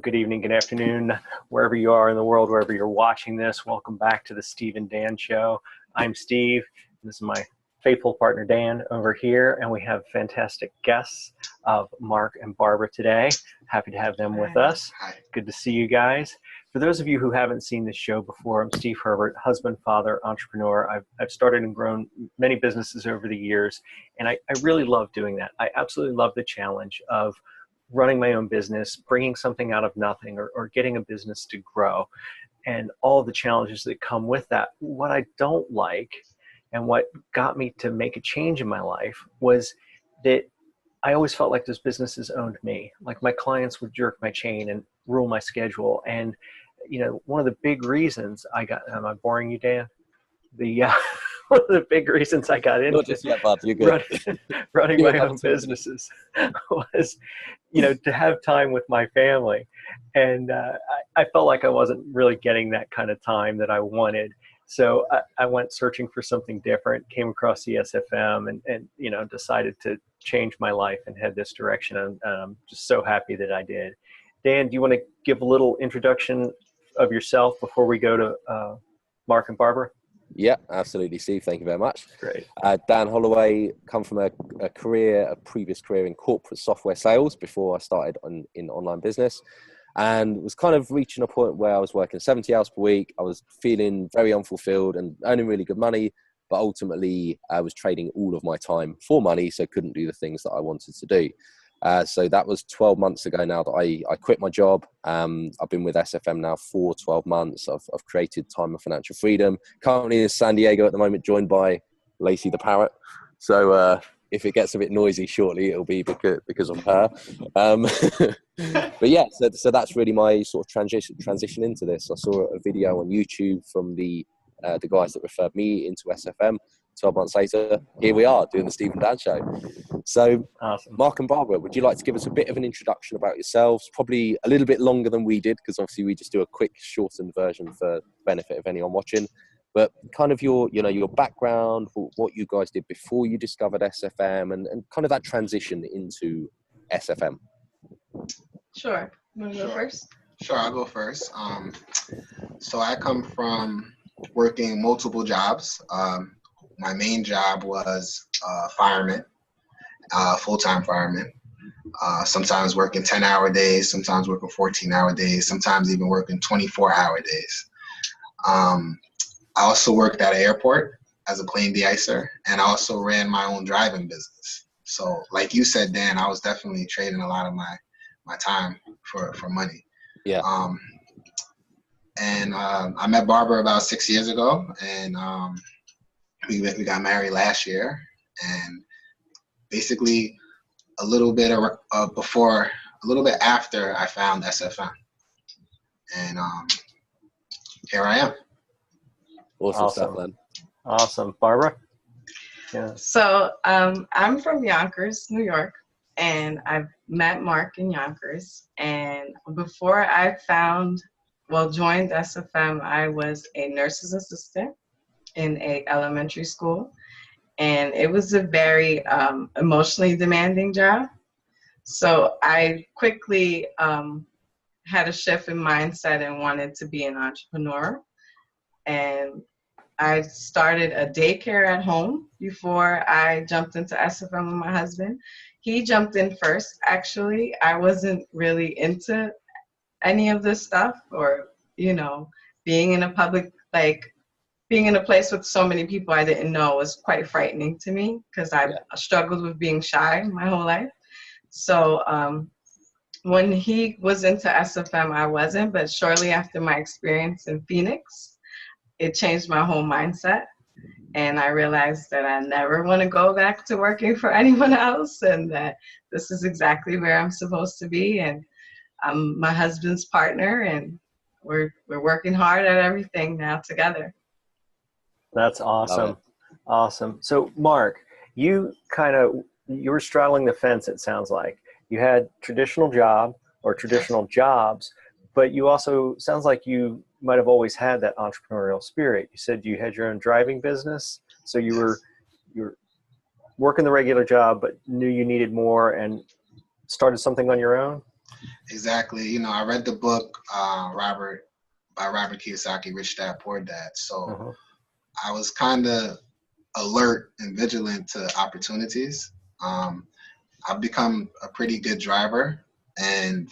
good evening, good afternoon, wherever you are in the world, wherever you're watching this. Welcome back to the Steve and Dan Show. I'm Steve. This is my faithful partner, Dan, over here, and we have fantastic guests of Mark and Barbara today. Happy to have them with us. Hi. Good to see you guys. For those of you who haven't seen this show before, I'm Steve Herbert, husband, father, entrepreneur. I've started and grown many businesses over the years, and I really love doing that. I absolutely love the challenge of running my own business, bringing something out of nothing, or getting a business to grow, and all the challenges that come with that. What I don't like, and what got me to make a change in my life, was that I always felt like those businesses owned me. Like my clients would jerk my chain and rule my schedule. And, you know, one of the big reasons I got, am I boring you, Dan? One of the big reasons I got into running my own businesses was, you know, to have time with my family. And I felt like I wasn't really getting that kind of time that I wanted. So I went searching for something different, came across the SFM, and you know, decided to change my life and head this direction. And I'm just so happy that I did. Dan, do you want to give a little introduction of yourself before we go to Mark and Barbara? Yeah, absolutely, Steve. Thank you very much. Great. Dan Holloway, come from a previous career in corporate software sales before I started in online business, and was kind of reaching a point where I was working 70 hours per week. I was feeling very unfulfilled and earning really good money, but ultimately I was trading all of my time for money, so couldn't do the things that I wanted to do. So that was 12 months ago now that I quit my job. I've been with SFM now for 12 months. I've created Time of Financial Freedom. Currently in San Diego at the moment, joined by Lacey the Parrot. So if it gets a bit noisy shortly, it'll be because of her. But yeah, so that's really my sort of transition into this. I saw a video on YouTube from the guys that referred me into SFM. 12 months later, here we are doing the Steve and Dan Show. So, awesome. Mark and Barbara, would you like to give us a bit of an introduction about yourselves? Probably a little bit longer than we did, because obviously we just do a quick, shortened version for benefit of anyone watching. But kind of your background, what you guys did before you discovered SFM, and kind of that transition into SFM. Sure. You want to go first? Sure, I'll go first. So I come from working multiple jobs. My main job was fireman, full-time fireman. Sometimes working 10-hour days, sometimes working 14-hour days, sometimes even working 24-hour days. I also worked at an airport as a plane de-icer, and I also ran my own driving business. So like you said, Dan, I was definitely trading a lot of my time for money. Yeah. And I met Barbara about 6 years ago, and we got married last year, and basically a little bit after I found SFM, and here I am. Awesome stuff, then. Awesome. Barbara? Yeah. So I'm from Yonkers, New York, and I've met Mark in Yonkers. And before I joined SFM, I was a nurse's assistant in a elementary school, and it was a very emotionally demanding job. So I quickly had a shift in mindset and wanted to be an entrepreneur. And I started a daycare at home before I jumped into SFM with my husband. He jumped in first, actually. I wasn't really into any of this stuff, or, you know, being in a place with so many people I didn't know was quite frightening to me, because I struggled with being shy my whole life. So when he was into SFM, I wasn't, but shortly after my experience in Phoenix, it changed my whole mindset. And I realized that I never want to go back to working for anyone else, and that this is exactly where I'm supposed to be. And I'm my husband's partner, and we're working hard at everything now together. That's awesome. Awesome. So Mark, you were straddling the fence, it sounds like. You had traditional job or traditional jobs, but you also, sounds like you might have always had that entrepreneurial spirit. You said you had your own driving business, so you were working the regular job, but knew you needed more and started something on your own? Exactly. You know, I read the book by Robert Kiyosaki, Rich Dad Poor Dad. So Uh-huh. I was kind of alert and vigilant to opportunities. I've become a pretty good driver, and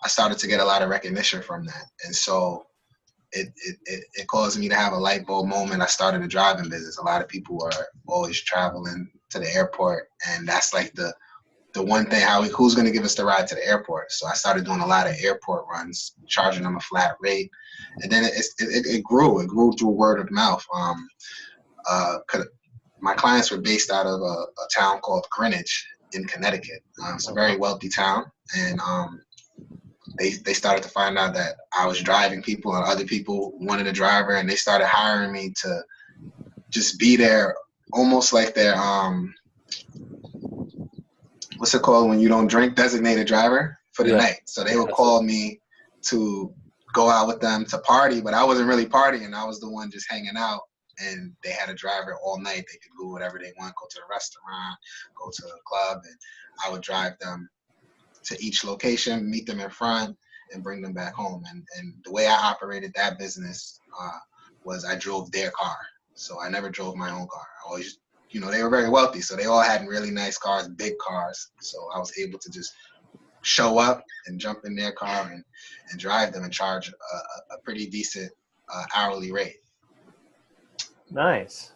I started to get a lot of recognition from that. And so it caused me to have a light bulb moment. I started a driving business. A lot of people are always traveling to the airport, and that's like the one thing, who's going to give us the ride to the airport? So I started doing a lot of airport runs, charging them a flat rate, and then it grew. It grew through word of mouth. My clients were based out of a town called Greenwich in Connecticut. It's a very wealthy town, and they started to find out that I was driving people, and other people wanted a driver, and they started hiring me to just be there, almost like their what's it called when you don't drink, designated driver for the night. So they would call me to go out with them to party, but I wasn't really partying. I was the one just hanging out, and they had a driver all night. They could go whatever they want, go to the restaurant, go to the club, and I would drive them to each location, meet them in front, and bring them back home. And the way I operated that business was I drove their car. So I never drove my own car. I always, you know, they were very wealthy, so they all had really nice cars, big cars. So I was able to just show up and jump in their car and drive them and charge a pretty decent hourly rate. Nice.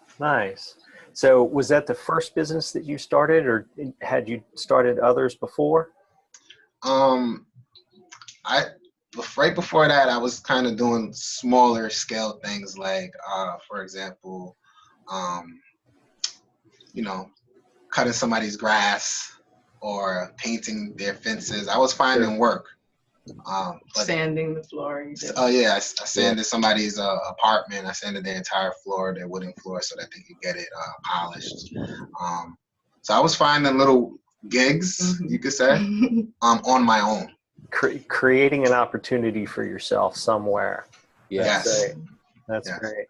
So was that the first business that you started, or had you started others before? Right before that, I was kind of doing smaller scale things like, for example, you know, cutting somebody's grass or painting their fences. I was finding work. Sanding the floor. Oh yeah, I sanded somebody's apartment. I sanded their entire floor, their wooden floor, so that they could get it polished. So I was finding little gigs, you could say, on my own. Creating an opportunity for yourself somewhere. Yes. That's great.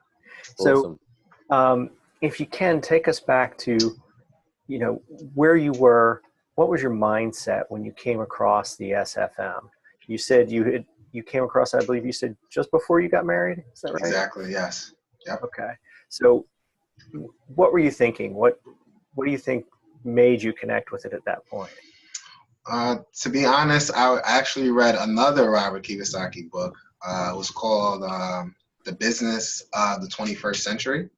Awesome. So if you can, take us back to, you know, where you were. What was your mindset when you came across the SFM? You said you came across, I believe you said, just before you got married. Is that right? Exactly. Yes. Yep. Okay. So what were you thinking? What do you think made you connect with it at that point? To be honest, I actually read another Robert Kiyosaki book. It was called The Business of the 21st Century.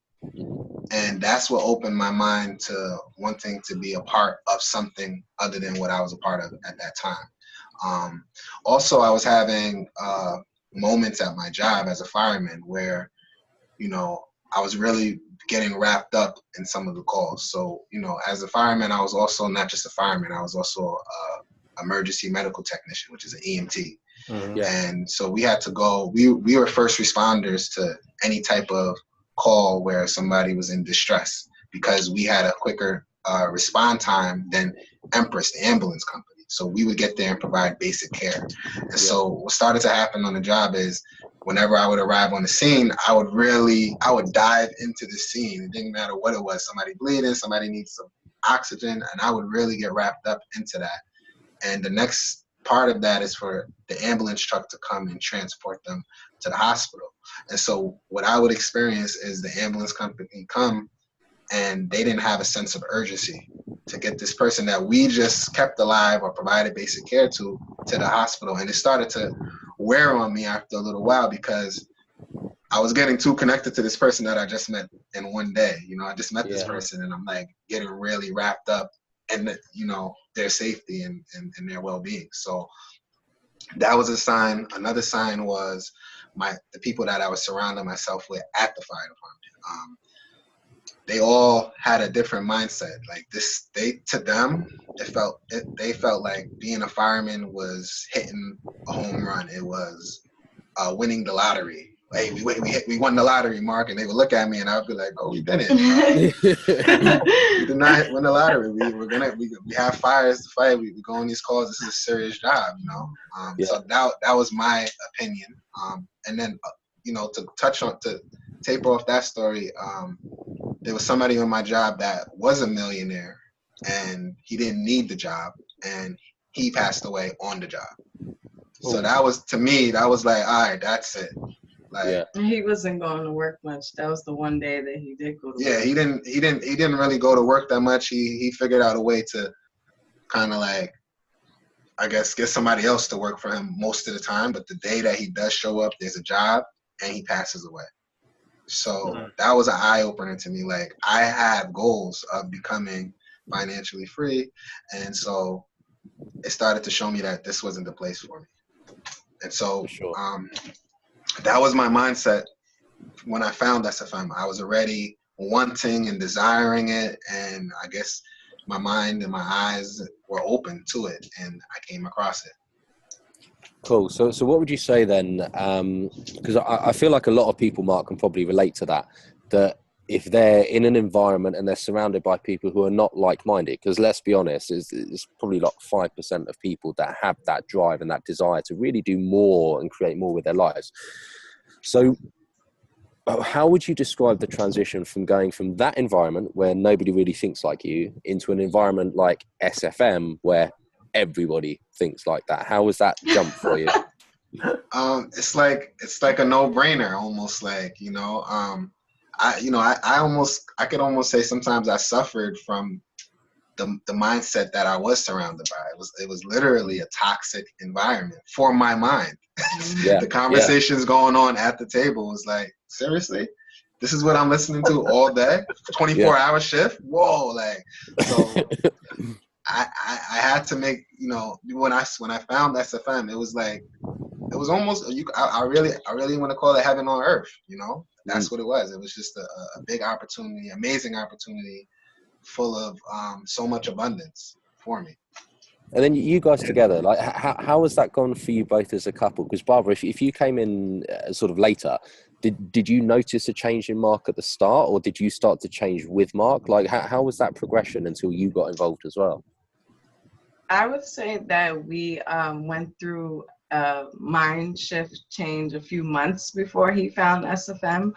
And that's what opened my mind to wanting to be a part of something other than what I was a part of at that time. Also, I was having moments at my job as a fireman where, you know, I was really getting wrapped up in some of the calls. So, you know, as a fireman, I was also not just a fireman, I was also emergency medical technician, which is an EMT. Mm-hmm. And so we had to go, we were first responders to any type of call where somebody was in distress, because we had a quicker respond time than Empress, the ambulance company. So we would get there and provide basic care. And so what started to happen on the job is whenever I would arrive on the scene, I would dive into the scene. It didn't matter what it was. Somebody bleeding, somebody needs some oxygen, and I would really get wrapped up into that. And the next part of that is for the ambulance truck to come and transport them to the hospital. And so what I would experience is the ambulance company come, and they didn't have a sense of urgency to get this person that we just kept alive or provided basic care to the hospital. And it started to wear on me after a little while, because I was getting too connected to this person that I just met in one day. You know, I just met this person, and I'm like getting really wrapped up in, you know, their safety and their well-being. So that was a sign. Another sign was the people that I was surrounding myself with at the fire department. They all had a different mindset. Like this, they felt like being a fireman was hitting a home run. It was winning the lottery. Hey, we won the lottery, Mark, and they would look at me, and I would be like, "Oh, we didn't. We did not win the lottery. We have fires to fight. We go on these calls. This is a serious job, you know." So that was my opinion. And then, you know, to taper off that story, there was somebody on my job that was a millionaire, and he didn't need the job, and he passed away on the job. So that was, to me, that was like, all right, that's it. Like, Yeah. He wasn't going to work much. That was the one day that he did go to yeah, work. he didn't really go to work that much. He figured out a way to kind of like, I guess, get somebody else to work for him most of the time. But the day that he does show up, there's a job, and he passes away. So that was an eye opener to me. Like, I have goals of becoming financially free, and so it started to show me that this wasn't the place for me. And so For sure. that was my mindset when I found SFM. I was already wanting and desiring it, and I guess my mind and my eyes were open to it, and I came across it. Cool. So what would you say then? Because I feel like a lot of people, Mark, can probably relate to that. That if they're in an environment and they're surrounded by people who are not like-minded, because let's be honest, it's probably like 5% of people that have that drive and that desire to really do more and create more with their lives. So how would you describe the transition from going from that environment where nobody really thinks like you into an environment like SFM where everybody thinks like that? How was that jump for you? It's like a no-brainer, almost, like, I could almost say sometimes I suffered from the mindset that I was surrounded by. It was literally a toxic environment for my mind. Yeah. The conversations going on at the table was like, seriously, this is what I'm listening to all day, 24-hour shift. Whoa, like, so I had to make, when I found SFM, it was like, it was almost, I really want to call it heaven on earth. That's what it was. It was just a big opportunity, amazing opportunity, full of so much abundance for me. And then you guys together, like, how has that gone for you both as a couple? Because Barbara, if you came in sort of later, did you notice a change in Mark at the start, or did you start to change with Mark? Like, how was that progression until you got involved as well? I would say that we went through a mind shift change a few months before he found SFM.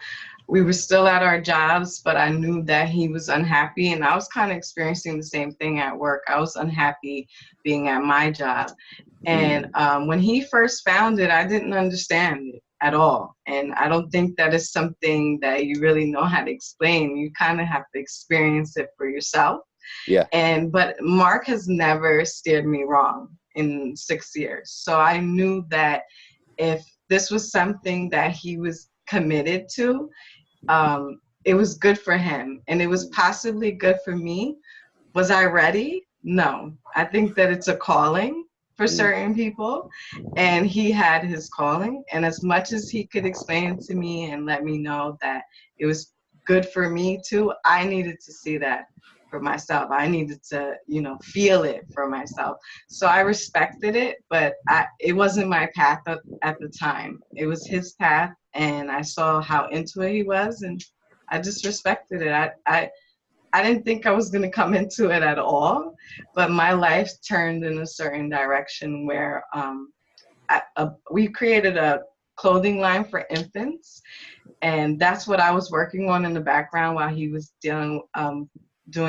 We were still at our jobs, but I knew that he was unhappy, and I was kind of experiencing the same thing at work. I was unhappy being at my job. And when he first found it, I didn't understand it at all. And I don't think that is something that you really know how to explain. You kind of have to experience it for yourself. Yeah. But Mark has never steered me wrong in 6 years. So I knew that if this was something that he was committed to, it was good for him, and it was possibly good for me. Was I ready? No. I think that it's a calling for certain people, and he had his calling. And as much as he could explain to me and let me know that it was good for me too, I needed to see that for myself. I needed to, feel it for myself. So I respected it, but it wasn't my path at the time. It was his path, and I saw how into it he was, and I just respected it. I didn't think I was going to come into it at all, but my life turned in a certain direction where we created a clothing line for infants, and that's what I was working on in the background while he was doing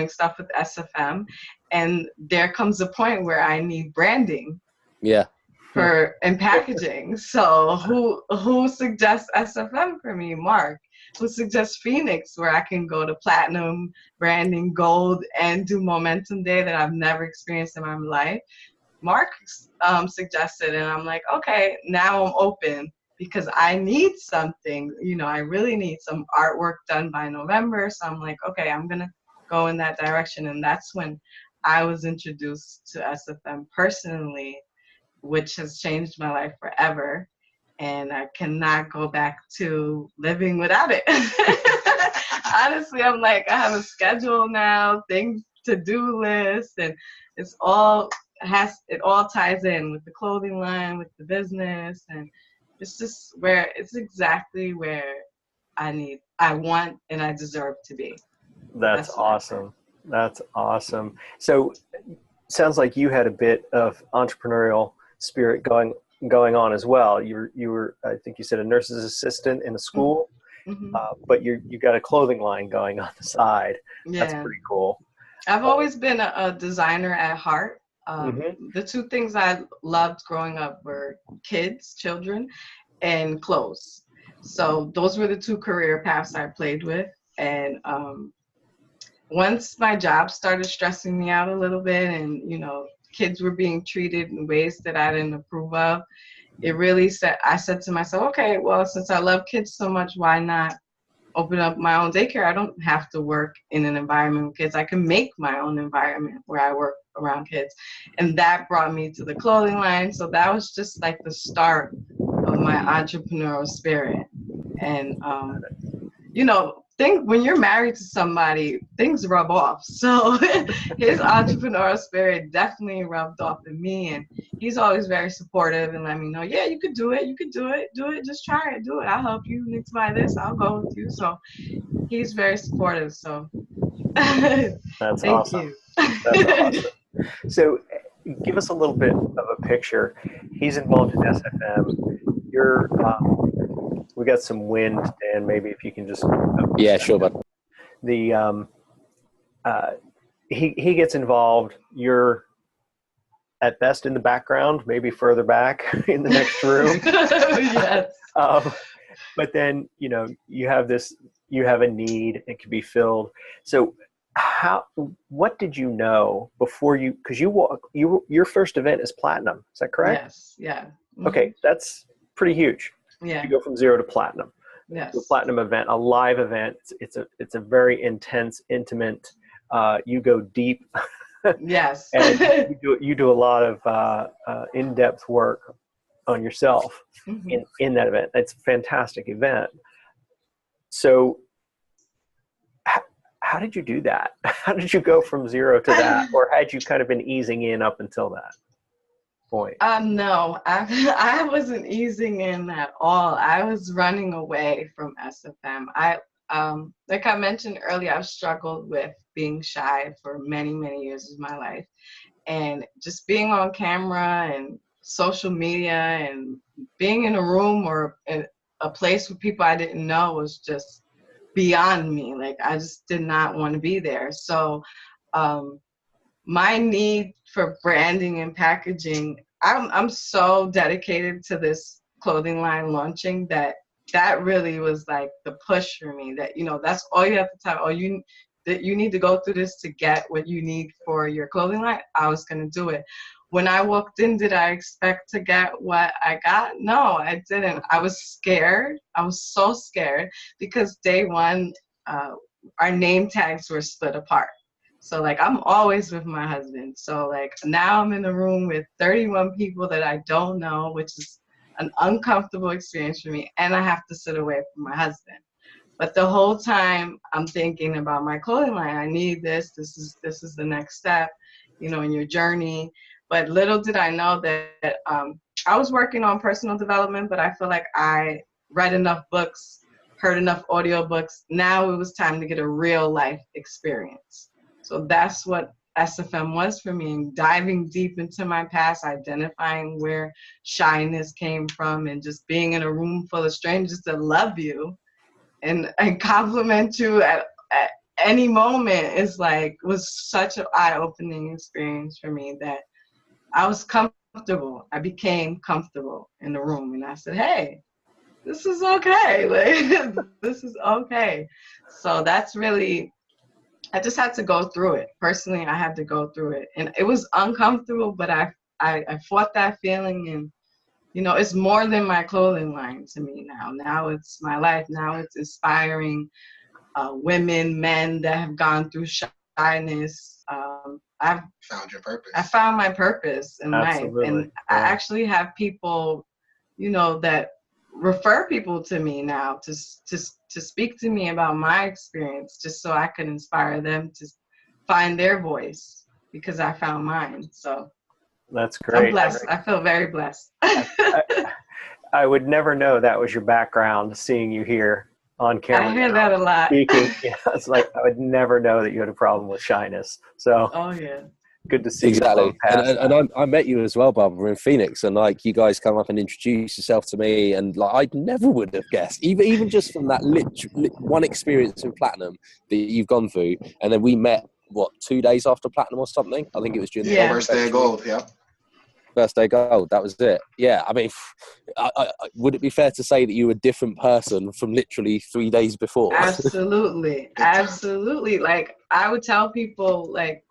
stuff with SFM. And there comes a point where I need branding. Yeah. And packaging. So who suggests SFM for me? Mark. Who suggests Phoenix, where I can go to platinum, branding, gold, and do Momentum Day that I've never experienced in my life? Mark suggested, and I'm like, okay, now I'm open, because I need something. I really need some artwork done by November. So I'm like, okay, I'm gonna go in that direction. And that's when I was introduced to SFM personally, which has changed my life forever. And I cannot go back to living without it. Honestly, I'm like, I have a schedule now, things, to-do list, and it all ties in with the clothing line, with the business, and it's exactly where I want, and I deserve to be. That's awesome. That's awesome. So sounds like you had a bit of entrepreneurial spirit going on as well. You were, I think you said, a nurse's assistant in a school, but you got a clothing line going on the side. Yeah. That's pretty cool. I've always been a designer at heart. The two things I loved growing up were children, and clothes. So those were the two career paths I played with. And once my job started stressing me out a little bit, and kids were being treated in ways that I didn't approve of, I said to myself, okay, well, since I love kids so much, why not open up my own daycare? I don't have to work in an environment with kids. I can make my own environment where I work around kids. And that brought me to the clothing line. So that was just like the start of my entrepreneurial spirit. And, when you're married to somebody, things rub off. So his entrepreneurial spirit definitely rubbed off in me. And he's always very supportive and let me know, yeah, you could do it. You could do it. Do it. Just try it. Do it. I'll help you. You need to buy this. I'll go with you. So he's very supportive. So That's thank awesome. you. That's awesome. So give us a little bit of a picture. He's involved in SFM. You're we got some wind, Dan. Maybe if you can just yeah, sure, bud. The he gets involved. You're at best in the background, maybe further back in the next room. Yes. But then you have a need, it can be filled. So what did you know before because your first event is platinum, is that correct? Yes. Yeah. Mm-hmm. Okay, that's pretty huge. Yeah. You go from 0 to platinum. Yes. The platinum event, a live event. It's a very intense, intimate. You go deep. Yes. And you do a lot of in-depth work on yourself in that event. It's a fantastic event. So how did you do that? How did you go from 0 to that? Or had you kind of been easing in up until that point? No, I wasn't easing in at all. I was running away from SFM. Like I mentioned earlier, I've struggled with being shy for many, many years of my life. And just being on camera and social media and being in a room or a place with people I didn't know was just beyond me. Like, I just did not want to be there. So my need for branding and packaging, I'm so dedicated to this clothing line launching that really was like the push for me, that that's all you have to tell. That you need to go through this to get what you need for your clothing line. I was going to do it. When I walked in, did I expect to get what I got? No, I didn't. I was scared. I was so scared because day one, our name tags were split apart. So like, I'm always with my husband. So like, now I'm in a room with 31 people that I don't know, which is an uncomfortable experience for me. And I have to sit away from my husband. But the whole time I'm thinking about my clothing line. I need this. This is the next step, in your journey. But little did I know that I was working on personal development, but I feel like I read enough books, heard enough audiobooks. Now it was time to get a real life experience. So that's what SFM was for me, diving deep into my past, identifying where shyness came from, and just being in a room full of strangers that love you and compliment you at any moment was such an eye-opening experience for me that I was comfortable. I became comfortable in the room, and I said, hey, this is okay. Like, this is okay. So that's really, I just had to go through it. Personally, I had to go through it. And it was uncomfortable, but I fought that feeling, and it's more than my clothing line to me now. Now it's my life. Now it's inspiring women, men that have gone through shyness. I've found your purpose. I found my purpose in Absolutely. life. And yeah. I actually have people, that refer people to me now to speak to me about my experience, just so I can inspire them to find their voice, because I found mine. So that's great. I'm blessed. I feel very blessed. I would never know that was your background, seeing you here on camera. I hear that a lot. Speaking. Yeah, it's like I would never know that you had a problem with shyness. So oh yeah, good to see exactly. you. And I met you as well, Barbara, in Phoenix, and like you guys come up and introduced yourself to me, and like I never would have guessed, even just from that one experience in platinum that you've gone through, and then we met what, 2 days after platinum or something? I think it was during the Yeah. First day of gold, yeah. first day gold. That was it. Yeah, I mean, would it be fair to say that you were a different person from literally 3 days before? Absolutely. Absolutely. Like, I would tell people, like,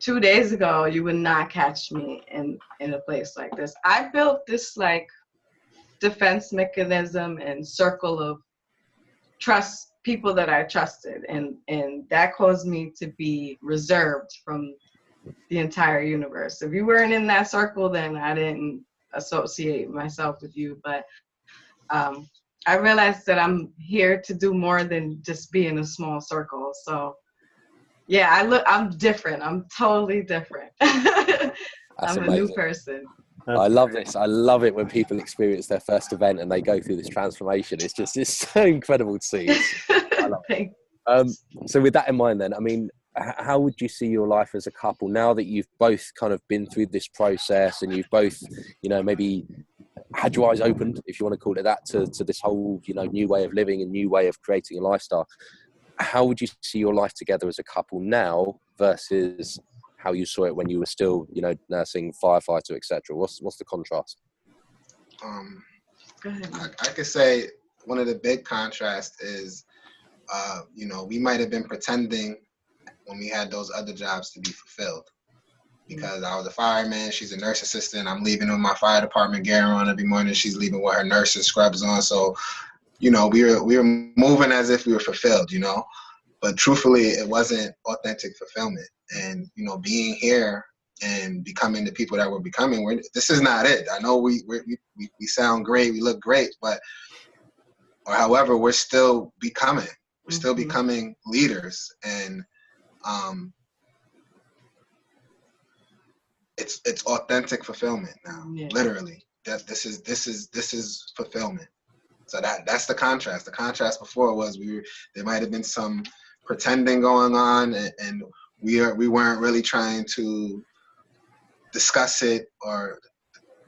2 days ago, you would not catch me in a place like this. I built this, like, defense mechanism and circle of trust, people that I trusted, and that caused me to be reserved from the entire universe. If you weren't in that circle, then I didn't associate myself with you. But I realized that I'm here to do more than just be in a small circle. So yeah, I'm different. I'm totally different. I'm a new person. I love this. I love it when people experience their first event and they go through this transformation. It's so incredible to see. I love it. So with that in mind then, I mean, how would you see your life as a couple now that you've both kind of been through this process and you've both, you know, maybe had your eyes opened, if you want to call it that, to this whole, you know, new way of living and new way of creating a lifestyle? How would you see your life together as a couple now versus how you saw it when you were still, you know, nursing, firefighter, etc.? What's the contrast? Go ahead. I could say one of the big contrasts is, you know, we might have been pretending when we had those other jobs to be fulfilled. Because I was a fireman, she's a nurse assistant. I'm leaving with my fire department gear on every morning. She's leaving with her nurse's scrubs on. So, you know, we were moving as if we were fulfilled, you know. But truthfully, it wasn't authentic fulfillment. And, you know, being here and becoming the people that we're becoming, this is not it. I know we sound great, we look great, but, or however, we're still becoming. We're still becoming leaders. And it's authentic fulfillment now. Yeah. Literally, this is fulfillment. So that's the contrast. The contrast before was there might have been some pretending going on, and we weren't really trying to discuss it, or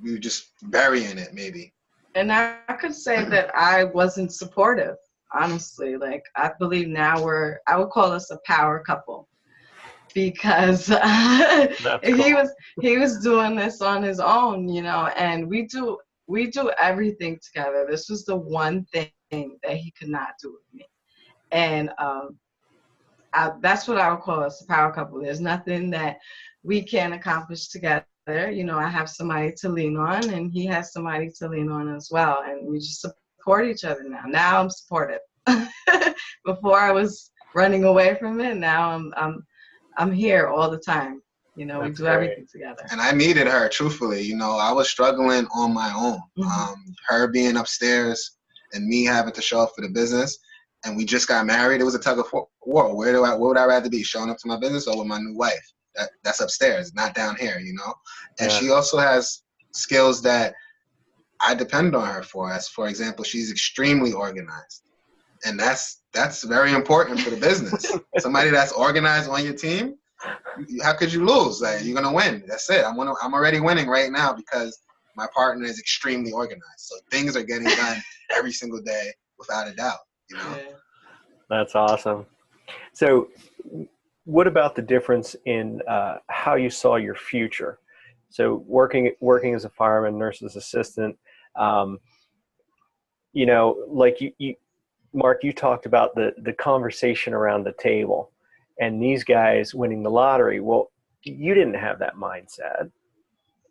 we were just burying it maybe. And I could say that I wasn't supportive, honestly. Like, I believe now I would call us a power couple, because cool. he was doing this on his own, you know, and we do everything together. This was the one thing that he could not do with me. And that's what I would call us a power couple. There's nothing that we can't accomplish together. You know, I have somebody to lean on, and he has somebody to lean on as well. And we just support each other now. Now I'm supportive. Before I was running away from it. Now I'm here all the time. You know, we do everything together. And I needed her, truthfully. You know, I was struggling on my own. Her being upstairs and me having to show up for the business. And we just got married. It was a tug of war. What would I rather be, showing up to my business or with my new wife? That's upstairs, not down here, you know? And she also has skills that I depend on her for. As for example, she's extremely organized. And that's very important for the business. Somebody that's organized on your team, how could you lose? Like, you're gonna win. That's it. I'm already winning right now because my partner is extremely organized. So things are getting done every single day without a doubt. You know? That's awesome. So, what about the difference in how you saw your future? So, working as a fireman, nurse's assistant, you know, like you Mark, you talked about the conversation around the table and these guys winning the lottery. Well, you didn't have that mindset.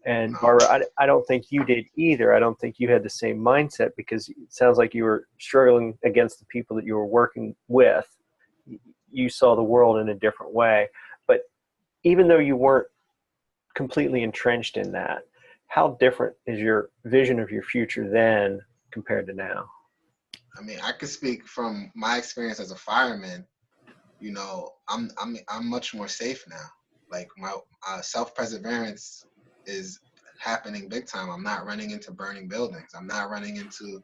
And Barbara, I don't think you did either. I don't think you had the same mindset, because it sounds like you were struggling against the people that you were working with. You saw the world in a different way. But even though you weren't completely entrenched in that, how different is your vision of your future then compared to now? I mean, I could speak from my experience as a fireman. You know, I'm much more safe now. Like, my self-perseverance is happening big time. I'm not running into burning buildings. I'm not running into.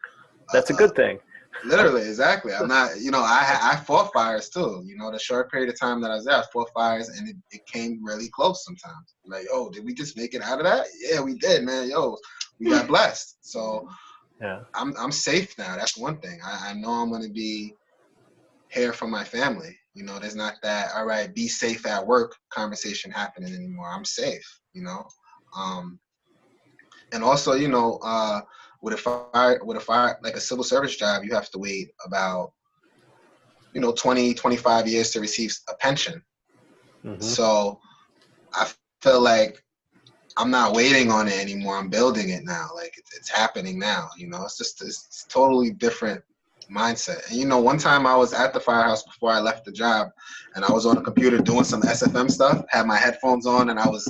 That's a good thing. Literally, exactly. I'm not. You know, I fought fires too. You know, the short period of time that I was there, I fought fires, and it came really close sometimes. Like, oh, did we just make it out of that? Yeah, we did, man. Yo, we got blessed. So. Yeah. I'm safe now. That's one thing. I know I'm going to be hear from my family. You know, there's not that, all right, be safe at work conversation happening anymore. I'm safe, you know. And also, you know, with a fire, like a civil service job, you have to wait about, you know, 20, 25 years to receive a pension. Mm-hmm. So I feel like I'm not waiting on it anymore. I'm building it now. Like it's happening now, you know. It's totally different mindset. And you know, one time I was at the firehouse before I left the job, and I was on a computer doing some SFM stuff, had my headphones on, and I was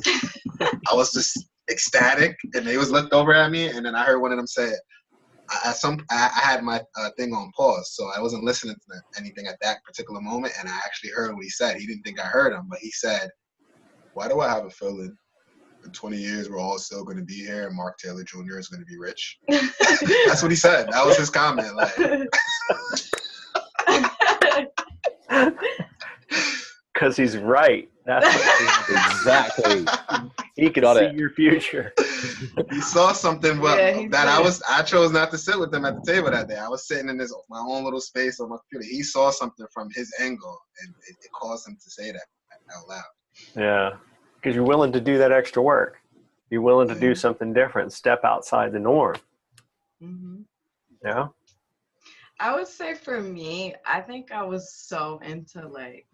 just ecstatic. And they was looked over at me, and then I heard one of them say, I had my thing on pause, so I wasn't listening to anything at that particular moment, and I actually heard what he said. He didn't think I heard him, but he said, "Why do I have a feeling in 20 years we're all still going to be here and Mark Taylor Jr. is going to be rich?" That's what he said. That was his comment. Like, because he's right. That's Exactly. he can Got see it. your future. he saw something Yeah, that I chose not to sit with him at the table that day. I was sitting in my own little space on my computer. He saw something from his angle, and it caused him to say that out loud. Yeah, because you're willing to do that extra work. You're willing to do something different, step outside the norm. Mm-hmm. Yeah. I would say for me, I think I was so into like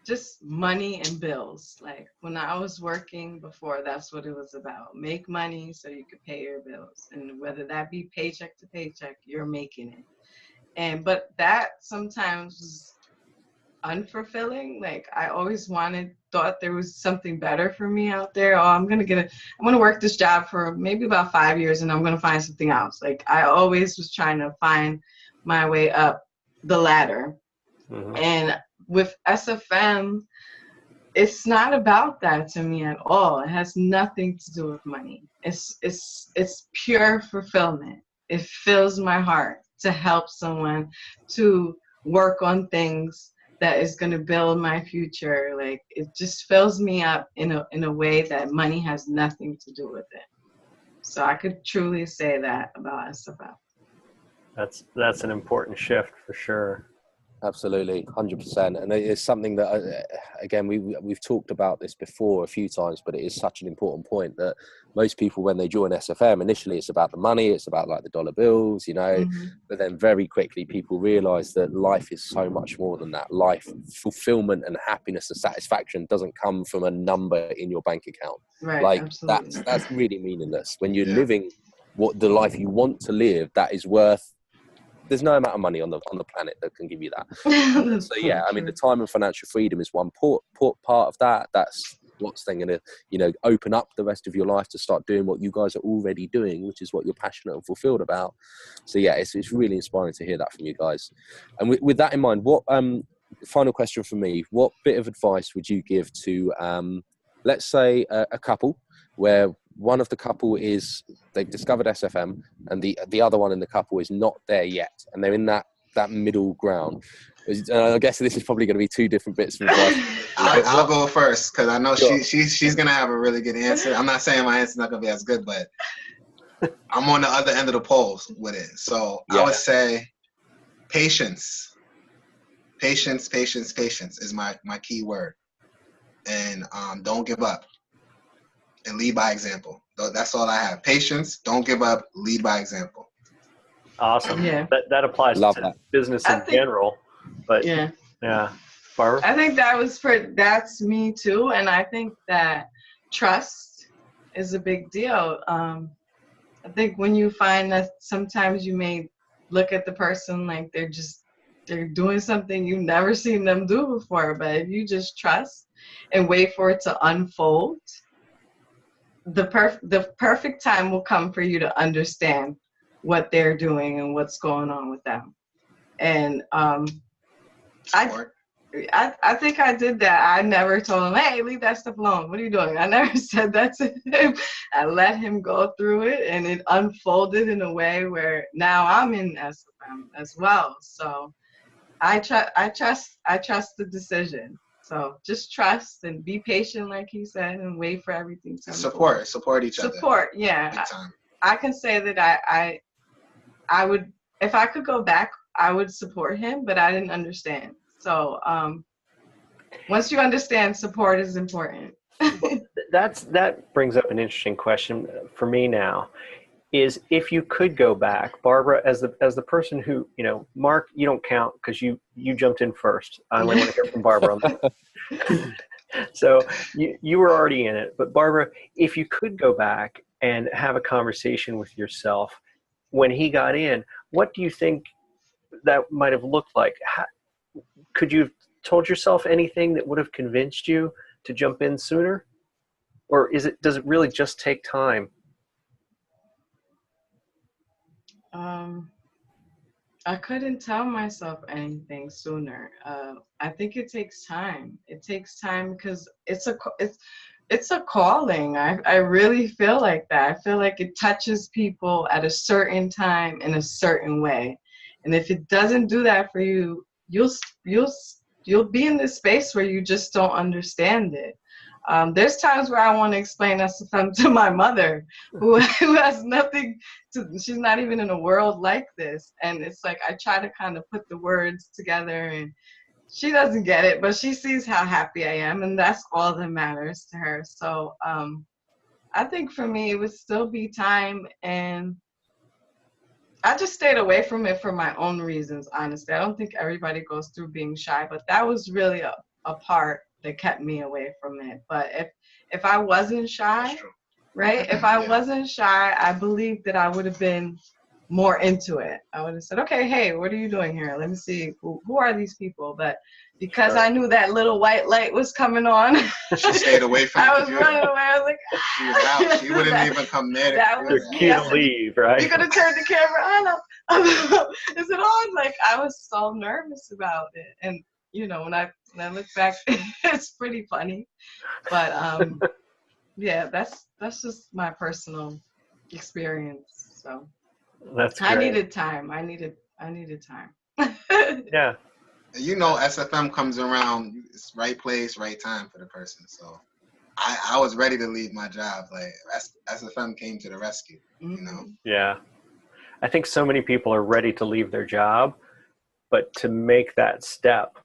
just money and bills. Like when I was working before, that's what it was about. Make money so you could pay your bills. And whether that be paycheck to paycheck, you're making it. But that sometimes was unfulfilling. Like I always thought there was something better for me out there. Oh, I'm going to work this job for maybe about 5 years and I'm going to find something else. Like I always was trying to find my way up the ladder. Mm-hmm. And with SFM, it's not about that to me at all. It has nothing to do with money. It's pure fulfillment. It fills my heart to help someone, to work on things that is going to build my future. Like it just fills me up in a way that money has nothing to do with it. So I could truly say that about SFM. That's an important shift for sure. Absolutely, 100%, and it is something that, again, we've talked about this before a few times, but it is such an important point that most people, when they join SFM, initially it's about the money, it's about like the dollar bills, you know, Mm-hmm. but then very quickly people realise that life is so much more than that. Life, fulfilment and happiness and satisfaction doesn't come from a number in your bank account. Right, like absolutely. that's really meaningless. When you're living what the life you want to live, that is worth. There's no amount of money on the planet that can give you that. So yeah, I mean, the time and financial freedom is one part of that. That's what's then going to, you know, open up the rest of your life to start doing what you guys are already doing, which is what you're passionate and fulfilled about. So yeah, it's really inspiring to hear that from you guys. And with that in mind, what final question from me: what bit of advice would you give to, let's say, a couple where one of the couple they've discovered SFM and the other one in the couple is not there yet, and they're in that middle ground? I guess this is probably going to be two different bits of advice. I'll go first because I know Sure. she's gonna have a really good answer. I'm not saying my answer's not gonna be as good, but I'm on the other end of the polls with it. So I would say patience. Patience is my key word. And don't give up. And lead by example. That's all I have. Patience, don't give up, lead by example. Awesome. Yeah. That applies to business in general. But yeah. Barbara? I think that's me too. And I think that trust is a big deal. I think when you find that sometimes you may look at the person like they're doing something you've never seen them do before, but if you just trust and wait for it to unfold, the perfect time will come for you to understand what they're doing and what's going on with them. And I think I did that. I never told him, hey, leave that stuff alone. What are you doing? I never said that to him. I let him go through it, and it unfolded in a way where now I'm in SFM as well. So I trust the decision. So just trust and be patient, like he said, and wait for everything to unfold. Support each other. Yeah. I can say that I would, if I could go back I would support him, but I didn't understand. So once you understand, support is important. That brings up an interesting question for me now. Is if you could go back, Barbara, as the person who, Mark, you don't count because you jumped in first. I only want to hear from Barbara on that. So you were already in it. But Barbara, if you could go back and have a conversation with yourself when he got in, what do you think that might have looked like? Could you have told yourself anything that would have convinced you to jump in sooner? Or does it really just take time? I couldn't tell myself anything sooner. I think it takes time. It takes time because it's a calling. I really feel like that. I feel like it touches people at a certain time in a certain way, and if it doesn't do that for you, you'll be in this space where you just don't understand it. There's times where I want to explain SFM to my mother, who has nothing to, she's not even in a world like this. And it's like, I try to kind of put the words together and she doesn't get it, but she sees how happy I am. And that's all that matters to her. So I think for me, it would still be time. And I just stayed away from it for my own reasons, honestly. I don't think everybody goes through being shy, but that was really a part that kept me away from it. But if I wasn't shy, right? If I wasn't shy, I believe that I would have been more into it. I would have said, okay, hey, what are you doing here? Let me see, who are these people? But because I knew that little white light was coming on, she stayed away from I was running away. I was like, she was out. She wouldn't even come near. You're cute to leave, right? You could have turned the camera on. Is it on? Like, I was so nervous about it. And when I look back, it's pretty funny. But yeah, that's just my personal experience. So that's great. I needed time. I needed time. Yeah. SFM comes around, it's right place, right time for the person. So I was ready to leave my job. Like SFM came to the rescue, Yeah. I think so many people are ready to leave their job, but to make that step,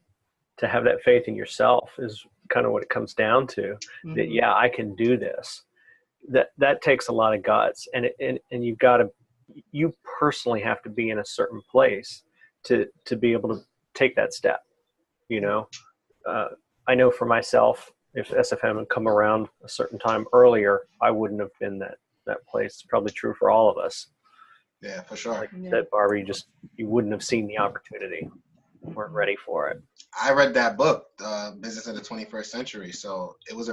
to have that faith in yourself is kind of what it comes down to. Mm-hmm. That, yeah, I can do this. That takes a lot of guts, and you personally have to be in a certain place to be able to take that step. I know for myself, if SFM had come around a certain time earlier, I wouldn't have been that place. It's probably true for all of us. Yeah, for sure. Like you said, Barbara, you wouldn't have seen the opportunity. You weren't ready for it. I read that book, Business in the 21st Century. So it was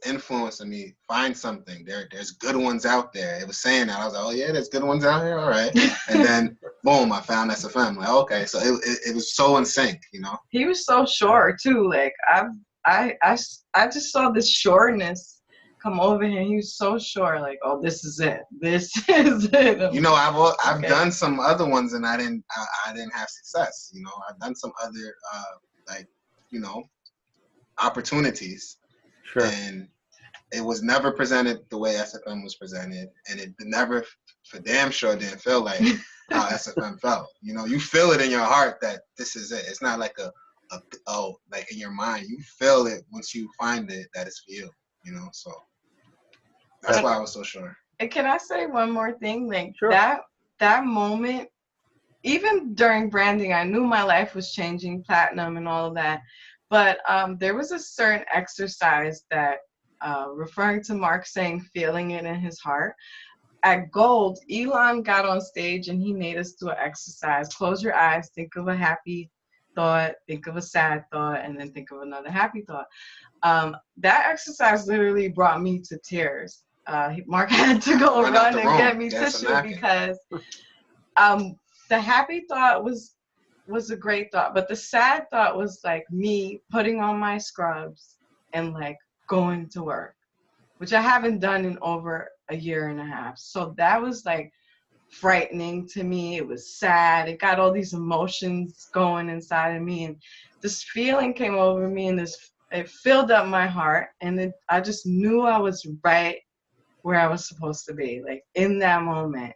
influencing me. Find something. There's good ones out there. It was saying that. I was like, oh yeah, there's good ones out here. All right. And then boom, I found SFM. Like, okay, so it was so in sync. He was so sure too. Like I just saw this sureness come over here. He was so sure, like, oh, this is it. This is it. I've done some other ones and I didn't have success. I've done some other opportunities. Sure. And it was never presented the way SFM was presented, and it never, for damn sure, didn't feel like how SFM felt. You feel it in your heart that this is it. It's not like like in your mind. You feel it once you find it that it's for you. So that's why I was so sure. And can I say one more thing? Like, sure. that moment, even during branding, I knew my life was changing, platinum and all of that. But there was a certain exercise that, referring to Mark saying feeling it in his heart, at Gold, Elon got on stage and he made us do an exercise. Close your eyes, think of a happy thought, think of a sad thought, and then think of another happy thought. That exercise literally brought me to tears. Mark had to go run and get me tissue because the happy thought was a great thought, but the sad thought was like me putting on my scrubs and like going to work, which I haven't done in over a year and a half. So that was like frightening to me. It was sad. It got all these emotions going inside of me, and this feeling came over me, and it filled up my heart, and I just knew I was right where I was supposed to be, like in that moment.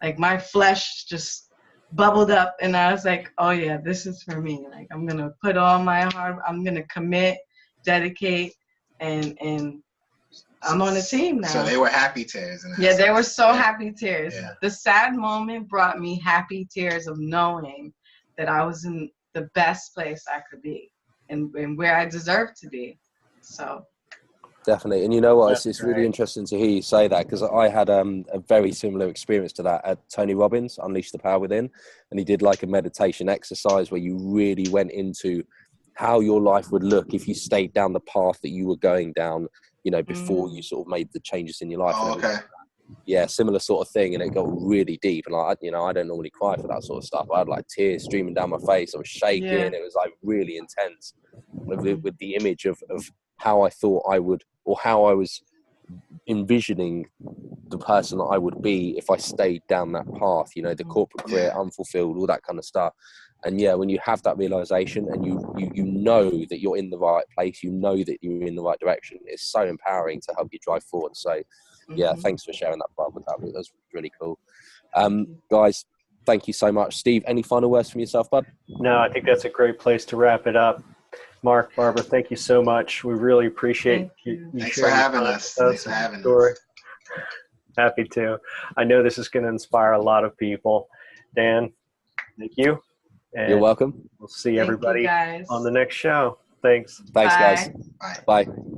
Like my flesh just bubbled up, and I was like, oh yeah, this is for me. Like, I'm gonna put all my heart, I'm gonna commit, dedicate, and I'm on a team now. So they were happy tears. Yeah, they were so happy tears. Yeah. The sad moment brought me happy tears of knowing that I was in the best place I could be and where I deserve to be. So. Definitely. And you know what, That's it's great. really interesting to hear you say that, because I had a very similar experience to that at Tony Robbins, Unleash the Power Within. And he did like a meditation exercise where you really went into how your life would look if you stayed down the path that you were going down, you know, before you sort of made the changes in your life. Oh, okay. Yeah, similar sort of thing. And it got really deep. And like, you know, I don't normally cry for that sort of stuff. I had like tears streaming down my face. I was shaking. Yeah. It was like really intense with the image of how I thought I would, or how I was envisioning the person that I would be if I stayed down that path, you know, the corporate career, unfulfilled, all that kind of stuff. And yeah, when you have that realization and you know that you're in the right place, you know that you're in the right direction, it's so empowering to help you drive forward. So yeah, thanks for sharing that part with that. That was really cool. Guys, thank you so much. Steve, any final words from yourself, bud? No, I think that's a great place to wrap it up. Mark, Barbara, thank you so much. We really appreciate you Thanks for having us. Thanks for having us. Happy to. I know this is going to inspire a lot of people. Dan, thank you. And you're welcome. We'll see everybody on the next show. Thanks. Thanks, guys. Bye. Bye.